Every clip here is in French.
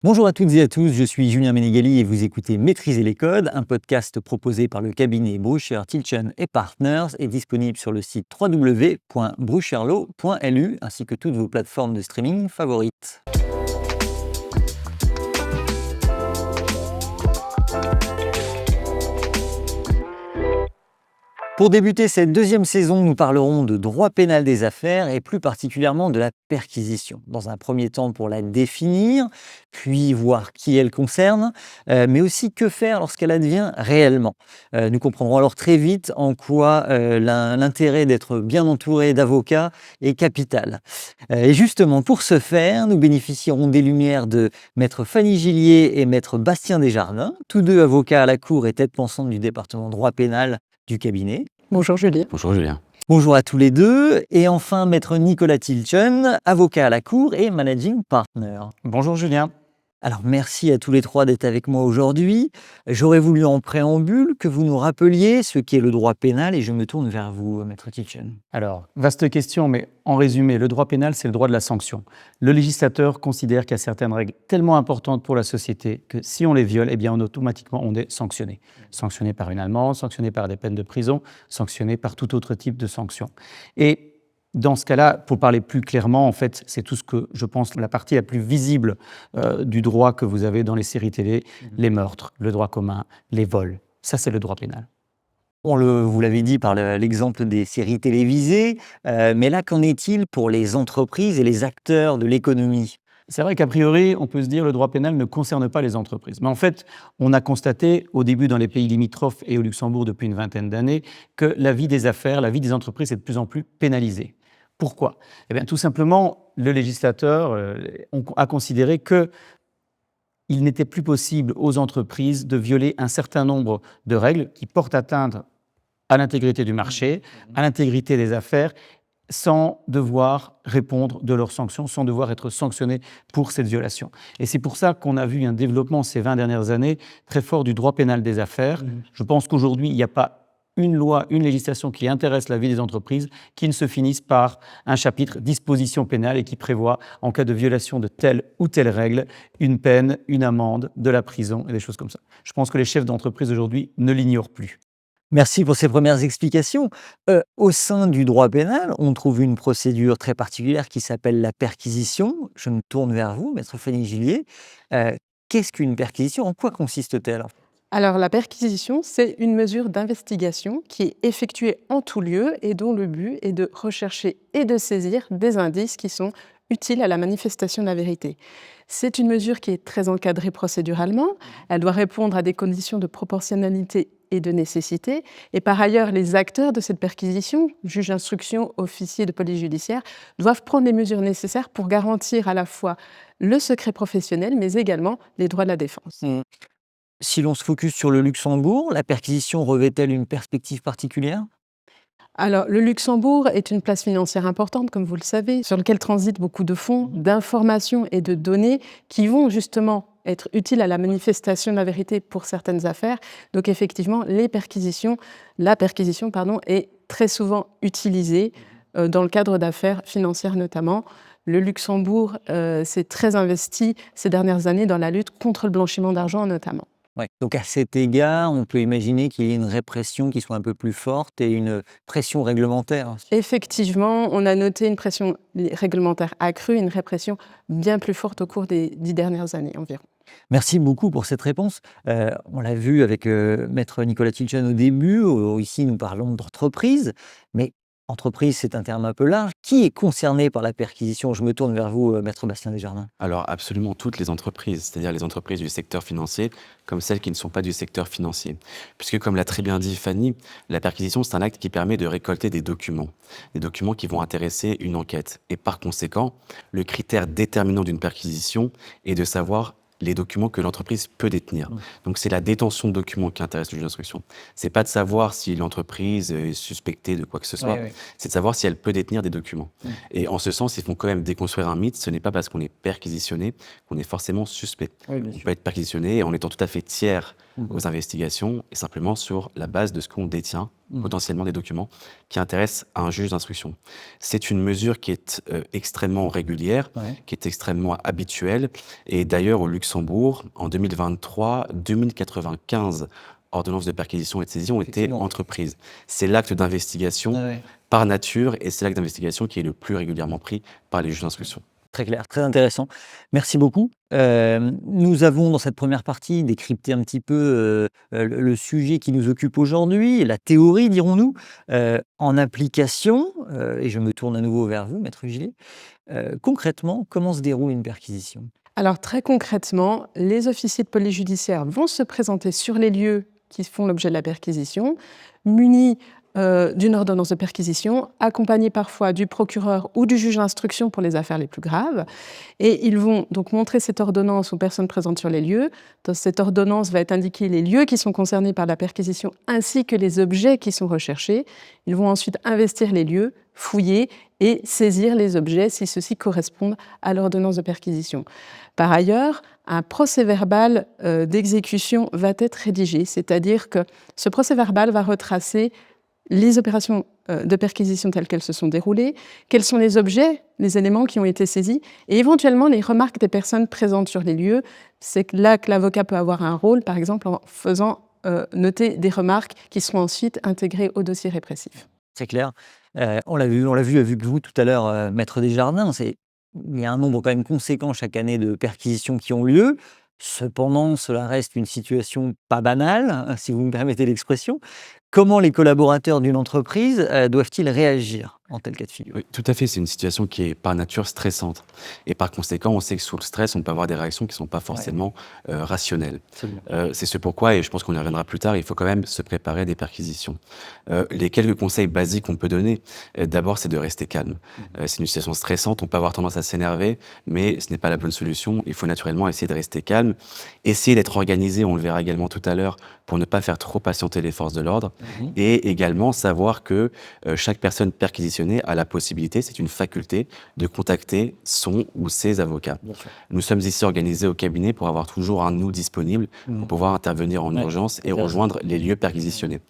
Bonjour à toutes et à tous, je suis Julien Menegali et vous écoutez Maîtriser les codes, un podcast proposé par le cabinet Brucher, Tilchen et Partners et disponible sur le site www.brucherlaw.lu ainsi que toutes vos plateformes de streaming favorites. Pour débuter cette deuxième saison, nous parlerons de droit pénal des affaires et plus particulièrement de la perquisition. Dans un premier temps pour la définir, puis voir qui elle concerne, mais aussi que faire lorsqu'elle advient réellement. Nous comprendrons alors très vite en quoi l'intérêt d'être bien entouré d'avocats est capital. Et justement, pour ce faire, nous bénéficierons des lumières de maître Fanny Gillier et maître Bastien Desjardins, tous deux avocats à la Cour et tête pensante du département droit pénal du cabinet. Bonjour Julie. Bonjour Julien. Bonjour à tous les deux. Et enfin, maître Nicolas Tilchen, avocat à la Cour et managing partner. Bonjour Julien. Alors, merci à tous les trois d'être avec moi aujourd'hui. J'aurais voulu en préambule que vous nous rappeliez ce qu'est le droit pénal et je me tourne vers vous, maître Tilchen. Alors, vaste question, mais en résumé, le droit pénal, c'est le droit de la sanction. Le législateur considère qu'il y a certaines règles tellement importantes pour la société que si on les viole, eh bien, automatiquement, on est sanctionné. Sanctionné par une amende, sanctionné par des peines de prison, sanctionné par tout autre type de sanction. Et dans ce cas-là, pour parler plus clairement, en fait, c'est tout ce que je pense la partie la plus visible du droit que vous avez dans les séries télé, les meurtres, le droit commun, les vols. Ça, c'est le droit pénal. Vous l'avez dit par l'exemple des séries télévisées, mais là, qu'en est-il pour les entreprises et les acteurs de l'économie ? C'est vrai qu'a priori, on peut se dire que le droit pénal ne concerne pas les entreprises. Mais en fait, on a constaté au début dans les pays limitrophes et au Luxembourg depuis une vingtaine d'années que la vie des affaires, la vie des entreprises est de plus en plus pénalisée. Pourquoi ? Eh bien, tout simplement, le législateur a considéré qu'il n'était plus possible aux entreprises de violer un certain nombre de règles qui portent atteinte à l'intégrité du marché, à l'intégrité des affaires, sans devoir répondre de leurs sanctions, sans devoir être sanctionnés pour cette violation. Et c'est pour ça qu'on a vu un développement ces 20 dernières années très fort du droit pénal des affaires. Je pense qu'aujourd'hui, il n'y a pas une loi, une législation qui intéresse la vie des entreprises qui ne se finisse par un chapitre disposition pénale et qui prévoit, en cas de violation de telle ou telle règle, une peine, une amende, de la prison et des choses comme ça. Je pense que les chefs d'entreprise aujourd'hui ne l'ignorent plus. Merci pour ces premières explications. Au sein du droit pénal, on trouve une procédure très particulière qui s'appelle la perquisition. Je me tourne vers vous, maître Fanny Gillier. Qu'est-ce qu'une perquisition ? En quoi consiste-t-elle ? Alors la perquisition, c'est une mesure d'investigation qui est effectuée en tout lieu et dont le but est de rechercher et de saisir des indices qui sont utiles à la manifestation de la vérité. C'est une mesure qui est très encadrée procéduralement. Elle doit répondre à des conditions de proportionnalité et de nécessité. Et par ailleurs, les acteurs de cette perquisition, juges d'instruction, officiers de police judiciaire, doivent prendre les mesures nécessaires pour garantir à la fois le secret professionnel, mais également les droits de la défense. Si l'on se focus sur le Luxembourg, la perquisition revêt-elle une perspective particulière ? Alors, le Luxembourg est une place financière importante, comme vous le savez, sur laquelle transitent beaucoup de fonds, d'informations et de données qui vont justement être utiles à la manifestation de la vérité pour certaines affaires. Donc effectivement, la perquisition, est très souvent utilisée dans le cadre d'affaires financières notamment. Le Luxembourg s'est très investi ces dernières années dans la lutte contre le blanchiment d'argent notamment. Ouais. Donc à cet égard, on peut imaginer qu'il y ait une répression qui soit un peu plus forte et une pression réglementaire. Effectivement, on a noté une pression réglementaire accrue, une répression bien plus forte au cours des 10 dernières années environ. Merci beaucoup pour cette réponse. On l'a vu avec maître Nicolas Tilchen au début, ici nous parlons d'entreprise, mais entreprise c'est un terme un peu large. Qui est concerné par la perquisition ? Je me tourne vers vous, maître Bastien Desjardins. Alors absolument toutes les entreprises, c'est-à-dire les entreprises du secteur financier, comme celles qui ne sont pas du secteur financier. Puisque comme l'a très bien dit Fanny, la perquisition c'est un acte qui permet de récolter des documents qui vont intéresser une enquête. Et par conséquent, le critère déterminant d'une perquisition est de savoir les documents que l'entreprise peut détenir. Donc c'est la détention de documents qui intéresse le juge d'instruction. C'est pas de savoir si l'entreprise est suspectée de quoi que ce soit, c'est de savoir si elle peut détenir des documents. Et en ce sens, il faut quand même déconstruire un mythe. Ce n'est pas parce qu'on est perquisitionné qu'on est forcément suspect. On peut être perquisitionné en étant tout à fait tiers aux investigations et simplement sur la base de ce qu'on détient, Mmh. potentiellement des documents qui intéressent un juge d'instruction. C'est une mesure qui est extrêmement régulière, Ouais. qui est extrêmement habituelle. Et d'ailleurs, au Luxembourg, en 2023, 2095 ordonnances de perquisition et de saisie ont été Effectivement. entreprises. C'est l'acte d'investigation Ouais. par nature et c'est l'acte d'investigation qui est le plus régulièrement pris par les juges d'instruction. Très clair, très intéressant. Merci beaucoup. Nous avons dans cette première partie décrypté un petit peu, le sujet qui nous occupe aujourd'hui, la théorie dirons-nous. En application, et je me tourne à nouveau vers vous, maître Gillet, concrètement, comment se déroule une perquisition? Alors très concrètement, les officiers de police judiciaire vont se présenter sur les lieux qui font l'objet de la perquisition, munis d'une ordonnance de perquisition, accompagnés parfois du procureur ou du juge d'instruction pour les affaires les plus graves. Et ils vont donc montrer cette ordonnance aux personnes présentes sur les lieux. Dans cette ordonnance va être indiqué les lieux qui sont concernés par la perquisition ainsi que les objets qui sont recherchés. Ils vont ensuite investir les lieux, fouiller et saisir les objets si ceux-ci correspondent à l'ordonnance de perquisition. Par ailleurs, un procès-verbal d'exécution va être rédigé, c'est-à-dire que ce procès-verbal va retracer les opérations de perquisition telles qu'elles se sont déroulées, quels sont les objets, les éléments qui ont été saisis, et éventuellement les remarques des personnes présentes sur les lieux. C'est là que l'avocat peut avoir un rôle, par exemple en faisant noter des remarques qui seront ensuite intégrées au dossier répressif. C'est clair. On l'a vu avec vous tout à l'heure, maître Desjardins, il y a un nombre quand même conséquent chaque année de perquisitions qui ont lieu. Cependant, cela reste une situation pas banale, si vous me permettez l'expression. Comment les collaborateurs d'une entreprise, doivent-ils réagir en tel cas de figure? Oui, tout à fait, c'est une situation qui est par nature stressante. Et par conséquent, on sait que sous le stress, on peut avoir des réactions qui ne sont pas Ouais, forcément rationnelles. absolument. C'est ce pourquoi, et je pense qu'on y reviendra plus tard, il faut quand même se préparer à des perquisitions. Les quelques conseils basiques qu'on peut donner, d'abord, c'est de rester calme. C'est une situation stressante, on peut avoir tendance à s'énerver, mais ce n'est pas la bonne solution. Il faut naturellement essayer de rester calme, essayer d'être organisé, on le verra également tout à l'heure, pour ne pas faire trop patienter les forces de l'ordre, Mmh. et également savoir que chaque personne perquisitionnée a la possibilité, c'est une faculté, de contacter son ou ses avocats. Bien sûr. Nous sommes ici organisés au cabinet pour avoir toujours un nous disponible, Mmh. pour pouvoir intervenir en Ouais, urgence et intéressant. rejoindre les lieux perquisitionnés.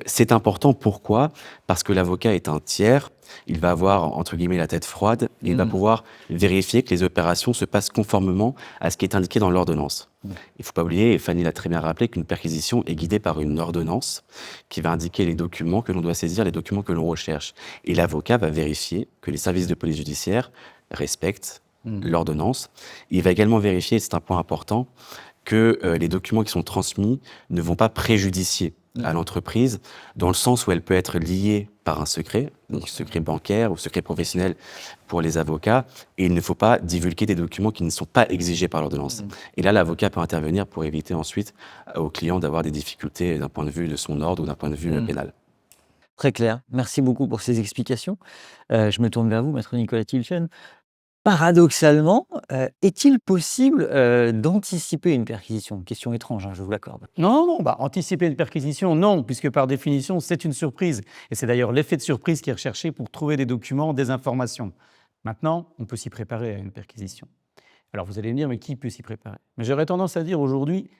C'est important, pourquoi? Parce que l'avocat est un tiers, il va avoir, entre guillemets, la tête froide, et il va Mmh. pouvoir vérifier que les opérations se passent conformément à ce qui est indiqué dans l'ordonnance. Mmh. Il ne faut pas oublier, et Fanny l'a très bien rappelé, qu'une perquisition est guidée par une ordonnance qui va indiquer les documents que l'on doit saisir, les documents que l'on recherche. Et l'avocat va vérifier que les services de police judiciaire respectent Mmh. l'ordonnance. Il va également vérifier, et c'est un point important, que les documents qui sont transmis ne vont pas préjudicier à l'entreprise, dans le sens où elle peut être liée par un secret, donc secret bancaire ou secret professionnel pour les avocats, et il ne faut pas divulguer des documents qui ne sont pas exigés par l'ordonnance. Et là, l'avocat peut intervenir pour éviter ensuite au client d'avoir des difficultés d'un point de vue de son ordre ou d'un point de vue pénal. Très clair. Merci beaucoup pour ces explications. Je me tourne vers vous, maître Nicolas Tilchen. Paradoxalement, est-il possible, d'anticiper une perquisition? Question étrange, hein, je vous l'accorde. Non, anticiper une perquisition, non, puisque par définition, c'est une surprise. Et c'est d'ailleurs l'effet de surprise qui est recherché pour trouver des documents, des informations. Maintenant, on peut s'y préparer à une perquisition. Alors vous allez me dire, mais qui peut s'y préparer? Mais j'aurais tendance à dire aujourd'hui,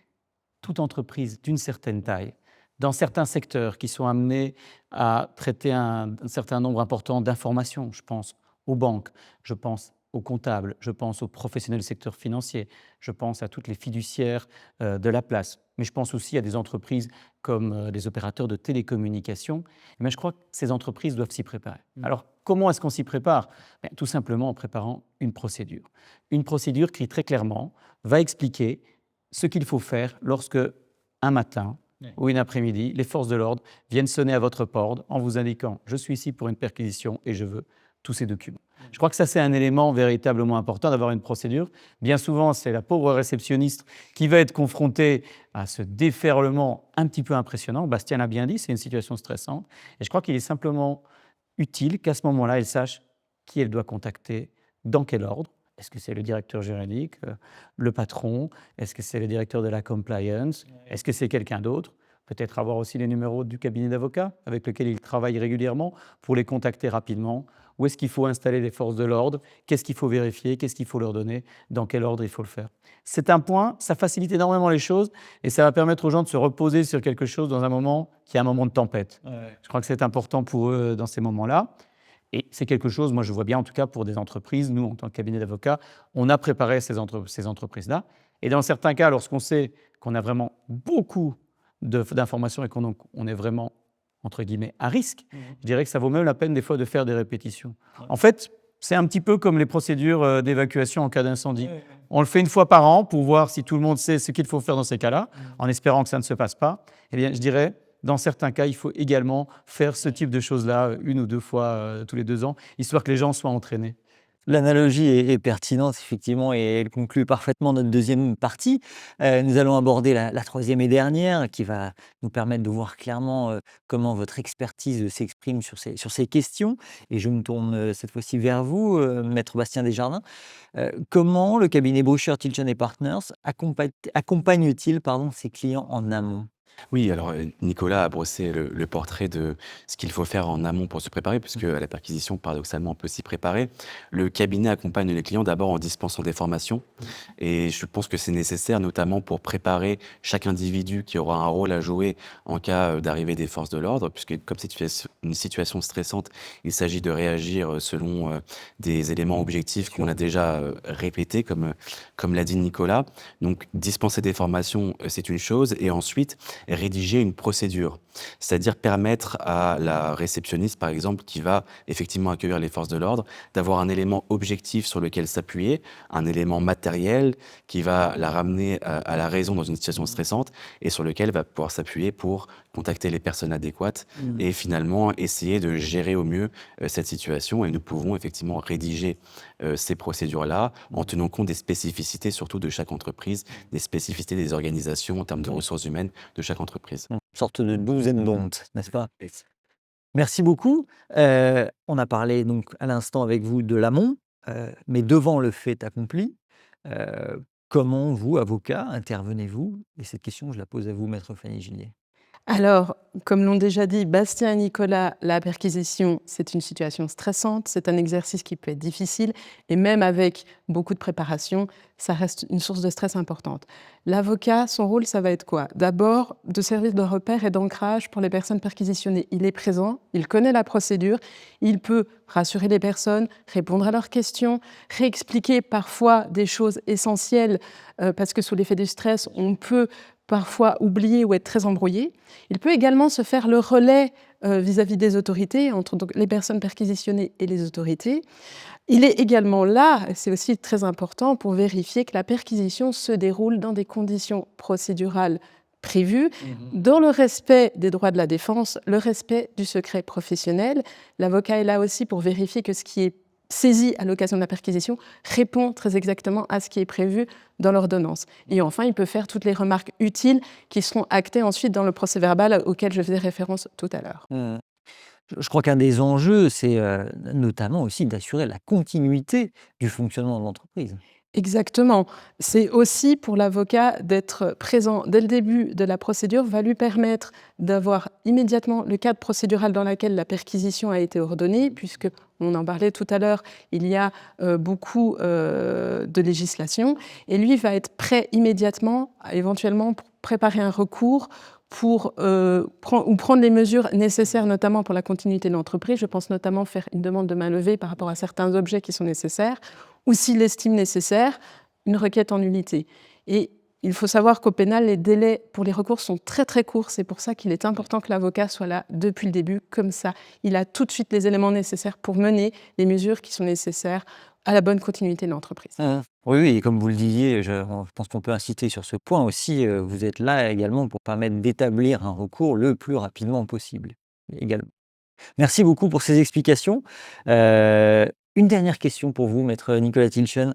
toute entreprise d'une certaine taille, dans certains secteurs qui sont amenés à traiter un certain nombre important d'informations, je pense aux banques, je pense aux comptables, je pense aux professionnels du secteur financier, je pense à toutes les fiduciaires de la place, mais je pense aussi à des entreprises comme les opérateurs de télécommunications. Mais je crois que ces entreprises doivent s'y préparer. Alors, comment est-ce qu'on s'y prépare? Tout simplement en préparant une procédure. Une procédure qui, très clairement, va expliquer ce qu'il faut faire lorsque, un matin ou une après-midi, les forces de l'ordre viennent sonner à votre porte en vous indiquant « je suis ici pour une perquisition et je veux tous ces documents ». Je crois que ça, c'est un élément véritablement important d'avoir une procédure. Bien souvent, c'est la pauvre réceptionniste qui va être confrontée à ce déferlement un petit peu impressionnant. Bastien l'a bien dit, c'est une situation stressante. Et je crois qu'il est simplement utile qu'à ce moment-là, elle sache qui elle doit contacter, dans quel ordre. Est-ce que c'est le directeur juridique, le patron? Est-ce que c'est le directeur de la compliance? Est-ce que c'est quelqu'un d'autre? Peut-être avoir aussi les numéros du cabinet d'avocats avec lequel il travaille régulièrement pour les contacter rapidement où est-ce qu'il faut installer les forces de l'ordre, qu'est-ce qu'il faut vérifier, qu'est-ce qu'il faut leur donner, dans quel ordre il faut le faire. C'est un point, ça facilite énormément les choses et ça va permettre aux gens de se reposer sur quelque chose dans un moment qui est un moment de tempête. Ouais. Je crois que c'est important pour eux dans ces moments-là. Et c'est quelque chose, moi je vois bien en tout cas pour des entreprises, nous en tant que cabinet d'avocats, on a préparé ces entreprises-là. Et dans certains cas, lorsqu'on sait qu'on a vraiment beaucoup d'informations et on est vraiment, entre guillemets, à risque, je dirais que ça vaut même la peine des fois de faire des répétitions. Ouais. En fait, c'est un petit peu comme les procédures d'évacuation en cas d'incendie. On le fait une fois par an pour voir si tout le monde sait ce qu'il faut faire dans ces cas-là, en espérant que ça ne se passe pas. Eh bien, je dirais, dans certains cas, il faut également faire ce type de choses-là une ou deux fois tous les 2 ans, histoire que les gens soient entraînés. L'analogie est pertinente, effectivement, et elle conclut parfaitement notre deuxième partie. Nous allons aborder la troisième et dernière, qui va nous permettre de voir clairement comment votre expertise s'exprime sur ces questions. Et je me tourne cette fois-ci vers vous, Maître Bastien Desjardins. Comment le cabinet Boucher, Tilchen et Partners accompagne-t-il ses clients en amont? Oui, alors Nicolas a brossé le portrait de ce qu'il faut faire en amont pour se préparer, puisque à la perquisition, paradoxalement, on peut s'y préparer. Le cabinet accompagne les clients d'abord en dispensant des formations, et je pense que c'est nécessaire, notamment pour préparer chaque individu qui aura un rôle à jouer en cas d'arrivée des forces de l'ordre, puisque comme c'est une situation stressante, il s'agit de réagir selon des éléments objectifs qu'on a déjà répétés, comme l'a dit Nicolas. Donc, dispenser des formations, c'est une chose, et ensuite, rédiger une procédure, c'est-à-dire permettre à la réceptionniste, par exemple, qui va effectivement accueillir les forces de l'ordre, d'avoir un élément objectif sur lequel s'appuyer, un élément matériel qui va la ramener à la raison dans une situation stressante et sur lequel va pouvoir s'appuyer pour contacter les personnes adéquates et finalement essayer de gérer au mieux cette situation. Et nous pouvons effectivement rédiger ces procédures-là en tenant compte des spécificités surtout de chaque entreprise, des spécificités des organisations en termes de ressources humaines de chaque entreprise. Une sorte de do's and don'ts, n'est-ce pas? Merci beaucoup. On a parlé donc à l'instant avec vous de l'amont, mais devant le fait accompli, comment vous, avocat, intervenez-vous? Et cette question, je la pose à vous, maître Fanny Gillier. Alors, comme l'ont déjà dit Bastien et Nicolas, la perquisition, c'est une situation stressante, c'est un exercice qui peut être difficile, et même avec beaucoup de préparation, ça reste une source de stress importante. L'avocat, son rôle, ça va être quoi? D'abord, de servir de repère et d'ancrage pour les personnes perquisitionnées. Il est présent, il connaît la procédure, il peut rassurer les personnes, répondre à leurs questions, réexpliquer parfois des choses essentielles, parce que sous l'effet du stress, on peut parfois oublié ou être très embrouillé. Il peut également se faire le relais vis-à-vis des autorités, entre donc, les personnes perquisitionnées et les autorités. Il est également là, et c'est aussi très important, pour vérifier que la perquisition se déroule dans des conditions procédurales prévues, dans le respect des droits de la défense, le respect du secret professionnel. L'avocat est là aussi pour vérifier que ce qui est saisi à l'occasion de la perquisition répond très exactement à ce qui est prévu dans l'ordonnance. Et enfin, il peut faire toutes les remarques utiles qui seront actées ensuite dans le procès-verbal auquel je faisais référence tout à l'heure. Je crois qu'un des enjeux, c'est notamment aussi d'assurer la continuité du fonctionnement de l'entreprise. Exactement. C'est aussi pour l'avocat d'être présent dès le début de la procédure, va lui permettre d'avoir immédiatement le cadre procédural dans lequel la perquisition a été ordonnée, puisque on en parlait tout à l'heure, il y a beaucoup de législation, et lui va être prêt immédiatement, éventuellement pour préparer un recours, pour prendre les mesures nécessaires, notamment pour la continuité de l'entreprise. Je pense notamment faire une demande de main levée par rapport à certains objets qui sont nécessaires, ou s'il l'estime nécessaire, une requête en nullité. Et il faut savoir qu'au pénal, les délais pour les recours sont très très courts. C'est pour ça qu'il est important que l'avocat soit là depuis le début. Comme ça, il a tout de suite les éléments nécessaires pour mener les mesures qui sont nécessaires à la bonne continuité de l'entreprise. Oui, oui, et comme vous le disiez, je pense qu'on peut insister sur ce point aussi, vous êtes là également pour permettre d'établir un recours le plus rapidement possible, également. Merci beaucoup pour ces explications. Une dernière question pour vous, maître Nicolas Tilchen.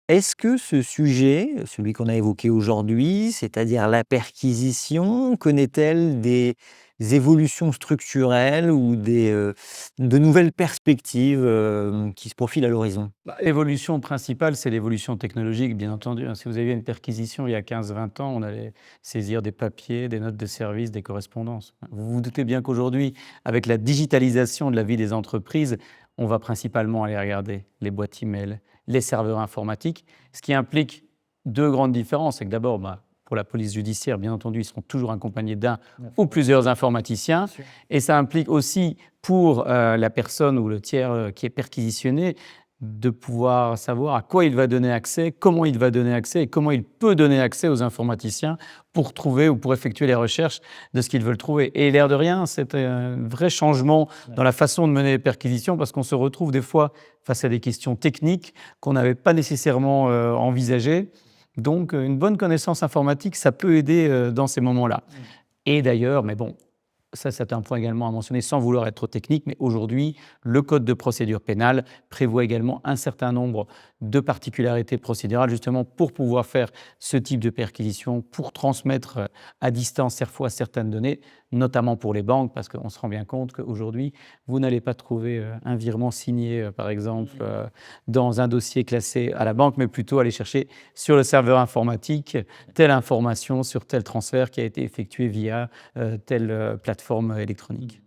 Est-ce que ce sujet, celui qu'on a évoqué aujourd'hui, c'est-à-dire la perquisition, connaît-elle des évolutions structurelles ou de nouvelles perspectives qui se profilent à l'horizon? L'évolution principale, c'est l'évolution technologique, bien entendu. Si vous aviez une perquisition il y a 15-20 ans, on allait saisir des papiers, des notes de service, des correspondances. Vous vous doutez bien qu'aujourd'hui, avec la digitalisation de la vie des entreprises, on va principalement aller regarder les boîtes email, les serveurs informatiques, ce qui implique deux grandes différences. C'est que d'abord, pour la police judiciaire, bien entendu, ils seront toujours accompagnés d'un ou plusieurs informaticiens. Et ça implique aussi pour la personne ou le tiers qui est perquisitionné de pouvoir savoir à quoi il va donner accès, comment il va donner accès et comment il peut donner accès aux informaticiens pour trouver ou pour effectuer les recherches de ce qu'ils veulent trouver. Et l'air de rien, c'est un vrai changement dans la façon de mener les perquisitions parce qu'on se retrouve des fois face à des questions techniques qu'on n'avait pas nécessairement envisagées. Donc, une bonne connaissance informatique, ça peut aider dans ces moments-là. Et d'ailleurs, mais bon, ça, c'est un point également à mentionner sans vouloir être trop technique, mais aujourd'hui, le Code de procédure pénale prévoit également un certain nombre de particularités procédurales, justement pour pouvoir faire ce type de perquisition, pour transmettre à distance parfois certaines données, notamment pour les banques, parce qu'on se rend bien compte qu'aujourd'hui, vous n'allez pas trouver un virement signé, par exemple, dans un dossier classé à la banque, mais plutôt aller chercher sur le serveur informatique telle information sur tel transfert qui a été effectué via telle plateforme électronique.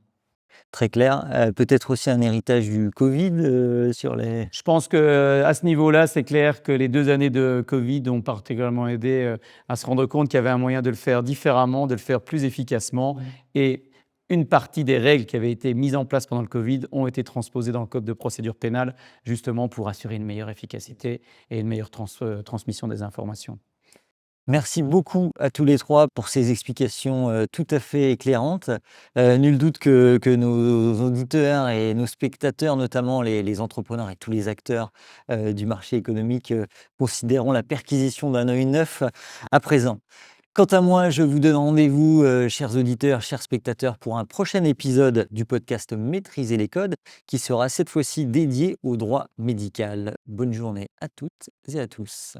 Très clair. Peut-être aussi un héritage du Covid sur les... Je pense qu'à ce niveau-là, c'est clair que les 2 années de Covid ont particulièrement aidé à se rendre compte qu'il y avait un moyen de le faire différemment, de le faire plus efficacement. Et une partie des règles qui avaient été mises en place pendant le Covid ont été transposées dans le Code de procédure pénale, justement pour assurer une meilleure efficacité et une meilleure transmission des informations. Merci beaucoup à tous les trois pour ces explications tout à fait éclairantes. Nul doute que nos auditeurs et nos spectateurs, notamment les entrepreneurs et tous les acteurs du marché économique, considéreront la perquisition d'un œil neuf à présent. Quant à moi, je vous donne rendez-vous, chers auditeurs, chers spectateurs, pour un prochain épisode du podcast Maîtriser les codes, qui sera cette fois-ci dédié au droit médical. Bonne journée à toutes et à tous.